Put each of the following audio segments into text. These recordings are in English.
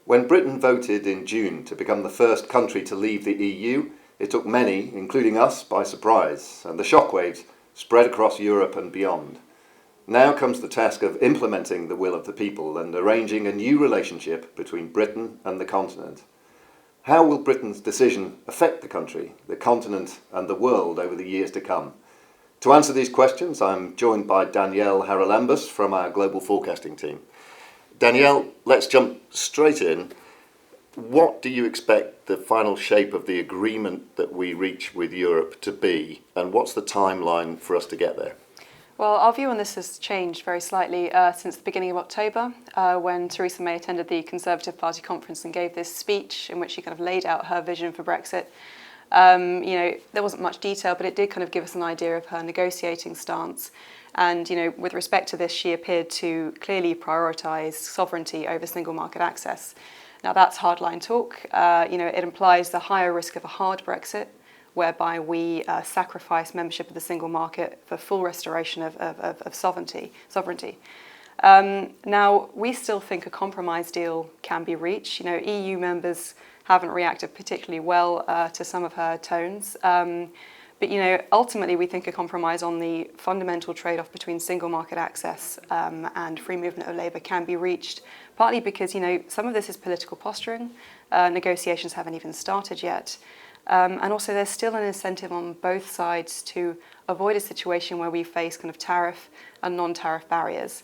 When Britain voted in June to become the first country to leave the EU, it took many, including us, by surprise, and the shockwaves spread across Europe and beyond. Now comes the task of implementing the will of the people and arranging a new relationship between Britain and the continent. How will Britain's decision affect the country, the continent and the world over the years to come? To answer these questions, I'm joined by Danielle Haralambous from our Global Forecasting team. Danielle, let's jump straight in. What do you expect the final shape of the agreement that we reach with Europe to be, and what's the timeline for us to get there? Well, our view on this has changed very slightly since the beginning of October, when Theresa May attended the Conservative Party conference and gave this speech in which she kind of laid out her vision for Brexit. There wasn't much detail, but it did kind of give us an idea of her negotiating stance. And, with respect to this, she appeared to clearly prioritise sovereignty over single market access. Now, that's hardline talk. It implies the higher risk of a hard Brexit, whereby we sacrifice membership of the single market for full restoration of sovereignty. Now, we still think a compromise deal can be reached. EU members haven't reacted particularly well to some of her tones. But ultimately, we think a compromise on the fundamental trade-off between single market access and free movement of labour can be reached, partly because, some of this is political posturing. Negotiations haven't even started yet. And also there's still an incentive on both sides to avoid a situation where we face kind of tariff and non-tariff barriers.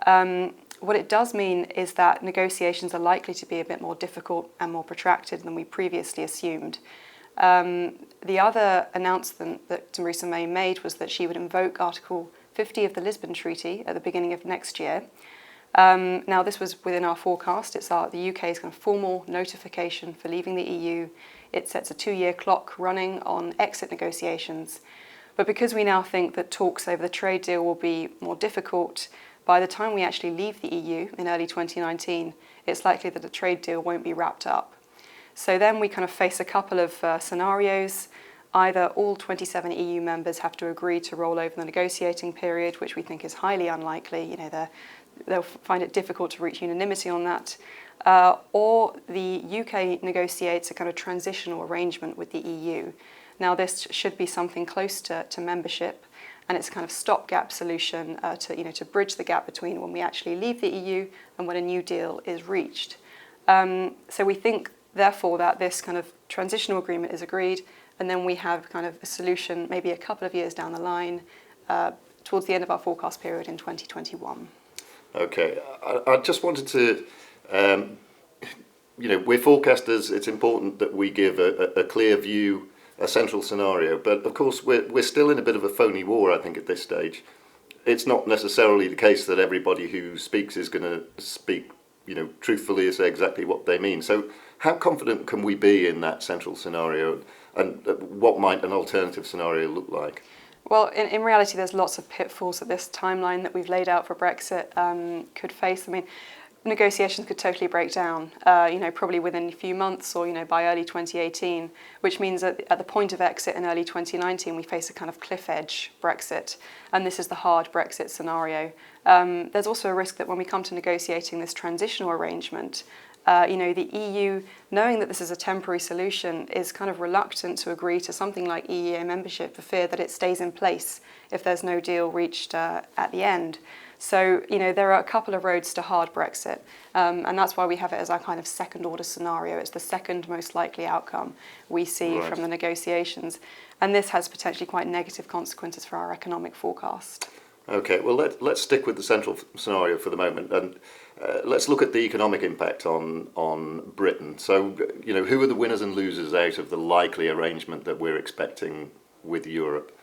What it does mean is that negotiations are likely to be a bit more difficult and more protracted than we previously assumed. The other announcement that Theresa May made was that she would invoke Article 50 of the Lisbon Treaty at the beginning of next year. Now, this was within our forecast. It's the UK's kind of formal notification for leaving the EU. It sets a 2-year clock running on exit negotiations. But because we now think that talks over the trade deal will be more difficult, by the time we actually leave the EU in early 2019, it's likely that the trade deal won't be wrapped up. So then we kind of face a couple of scenarios. Either all 27 EU members have to agree to roll over the negotiating period, which we think is highly unlikely. They'll find it difficult to reach unanimity on that. Or the UK negotiates a kind of transitional arrangement with the EU. Now, this should be something close to membership, and it's a kind of stopgap solution to bridge the gap between when we actually leave the EU and when a new deal is reached. So we think, therefore, that this kind of transitional agreement is agreed, and then we have kind of a solution maybe a couple of years down the line towards the end of our forecast period in 2021. Okay, I just wanted to, we're forecasters. It's important that we give a clear view, a central scenario. But of course, we're still in a bit of a phony war, I think, at this stage. It's not necessarily the case that everybody who speaks is going to speak, truthfully and say exactly what they mean. So how confident can we be in that central scenario, and what might an alternative scenario look like? Well, in reality, there's lots of pitfalls that this timeline that we've laid out for Brexit could face. I mean, negotiations could totally break down, probably within a few months or, by early 2018, which means that at the point of exit in early 2019, we face a kind of cliff edge Brexit. And this is the hard Brexit scenario. There's also a risk that when we come to negotiating this transitional arrangement, the EU, knowing that this is a temporary solution, is kind of reluctant to agree to something like EEA membership for fear that it stays in place if there's no deal reached at the end. So, there are a couple of roads to hard Brexit, and that's why we have it as our kind of second order scenario. It's the second most likely outcome we see from the negotiations, and this has potentially quite negative consequences for our economic forecast. Okay, well, let's stick with the central scenario for the moment, and let's look at the economic impact on Britain. So, who are the winners and losers out of the likely arrangement that we're expecting with Europe?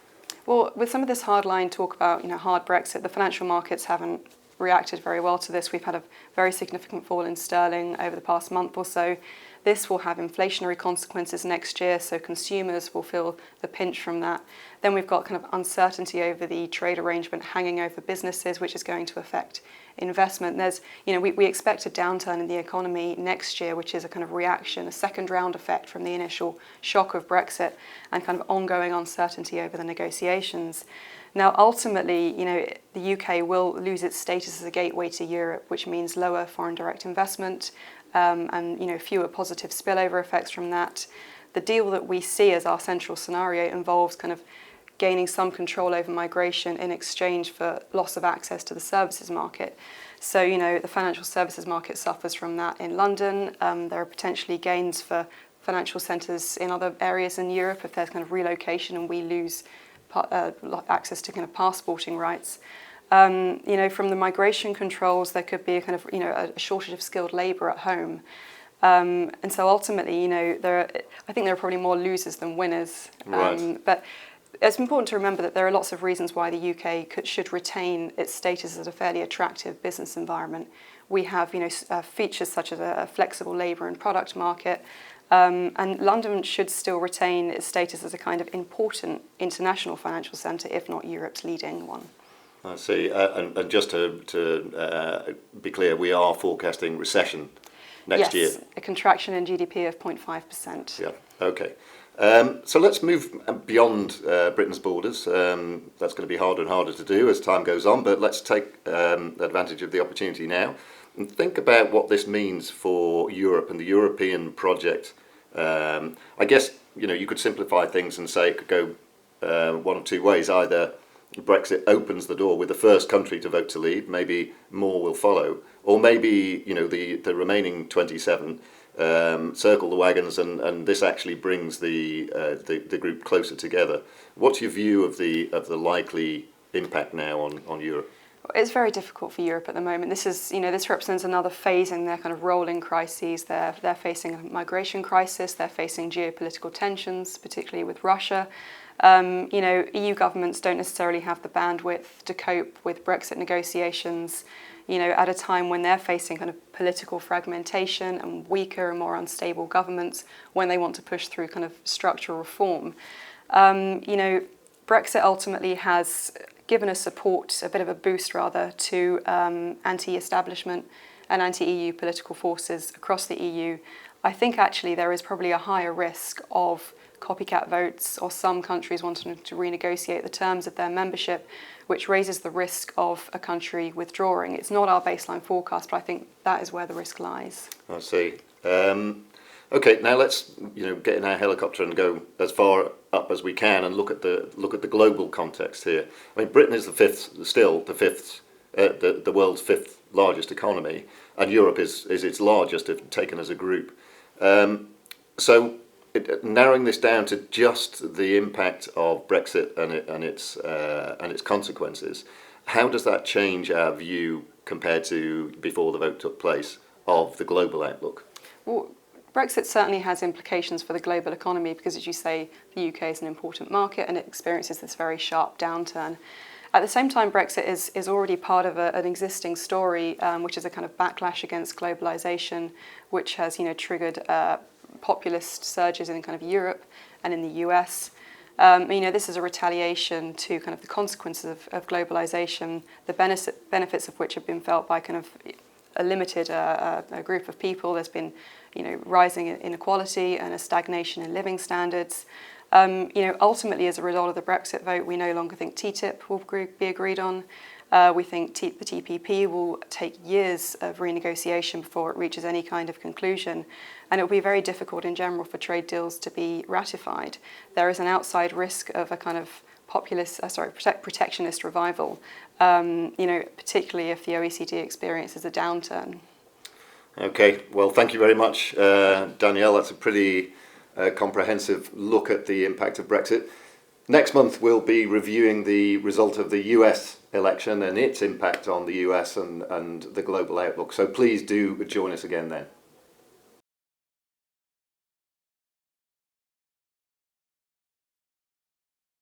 Well, with some of this hardline talk about, hard Brexit, the financial markets haven't reacted very well to this. We've had a very significant fall in sterling over the past month or so. This will have inflationary consequences next year, so consumers will feel the pinch from that. Then we've got kind of uncertainty over the trade arrangement hanging over businesses, which is going to affect investment. There's, we expect a downturn in the economy next year, which is a kind of reaction, a second round effect from the initial shock of Brexit and kind of ongoing uncertainty over the negotiations. Now, ultimately, the UK will lose its status as a gateway to Europe, which means lower foreign direct investment, and fewer positive spillover effects from that. The deal that we see as our central scenario involves kind of gaining some control over migration in exchange for loss of access to the services market. So, the financial services market suffers from that in London. There are potentially gains for financial centres in other areas in Europe if there's kind of relocation and we lose access to kind of passporting rights. From the migration controls, there could be a kind of, a shortage of skilled labour at home. And so ultimately, I think there are probably more losers than winners. Right. But it's important to remember that there are lots of reasons why the UK should retain its status as a fairly attractive business environment. We have, features such as a flexible labour and product market, and London should still retain its status as a kind of important international financial centre, if not Europe's leading one. I see. And just to be clear, we are forecasting recession next year. Yes, a contraction in GDP of 0.5%. Yeah. Okay. So let's move beyond Britain's borders. That's going to be harder and harder to do as time goes on, but let's take advantage of the opportunity now and think about what this means for Europe and the European project. I guess, you could simplify things and say it could go one of two ways. Either Brexit opens the door with the first country to vote to leave, maybe more will follow, or maybe, the remaining 27 circle the wagons, and this actually brings the group closer together. What's your view of the likely impact now on Europe? It's very difficult for Europe at the moment. This represents another phase in their kind of rolling crises. They're facing a migration crisis. They're facing geopolitical tensions, particularly with Russia. EU governments don't necessarily have the bandwidth to cope with Brexit negotiations, at a time when they're facing kind of political fragmentation and weaker and more unstable governments when they want to push through kind of structural reform. Brexit ultimately has given a bit of a boost rather, to anti-establishment and anti-EU political forces across the EU. I think actually there is probably a higher risk of copycat votes or some countries wanting to renegotiate the terms of their membership, which raises the risk of a country withdrawing. It's not our baseline forecast, but I think that is where the risk lies. I see. Okay, now let's get in our helicopter and go as far up as we can and look at the global context here. I mean, Britain is the world's fifth largest economy, and Europe is its largest if taken as a group. Narrowing this down to just the impact of Brexit and its consequences, how does that change our view compared to before the vote took place of the global outlook? Well, Brexit certainly has implications for the global economy because, as you say, the UK is an important market and it experiences this very sharp downturn. At the same time, Brexit is already part of an existing story, which is a kind of backlash against globalisation, which has triggered populist surges in kind of Europe and in the US. This is a retaliation to kind of the consequences of globalisation, the benefits of which have been felt by kind of a limited a group of people. There's been rising inequality and a stagnation in living standards. Ultimately, as a result of the Brexit vote, we no longer think TTIP will be agreed on. We think the TPP will take years of renegotiation before it reaches any kind of conclusion, and it will be very difficult in general for trade deals to be ratified. There is an outside risk of a kind of protectionist revival, particularly if the OECD experiences a downturn. Okay, well, thank you very much, Danielle. That's a pretty comprehensive look at the impact of Brexit. Next month, we'll be reviewing the result of the US election and its impact on the US and the global outlook. So please do join us again then.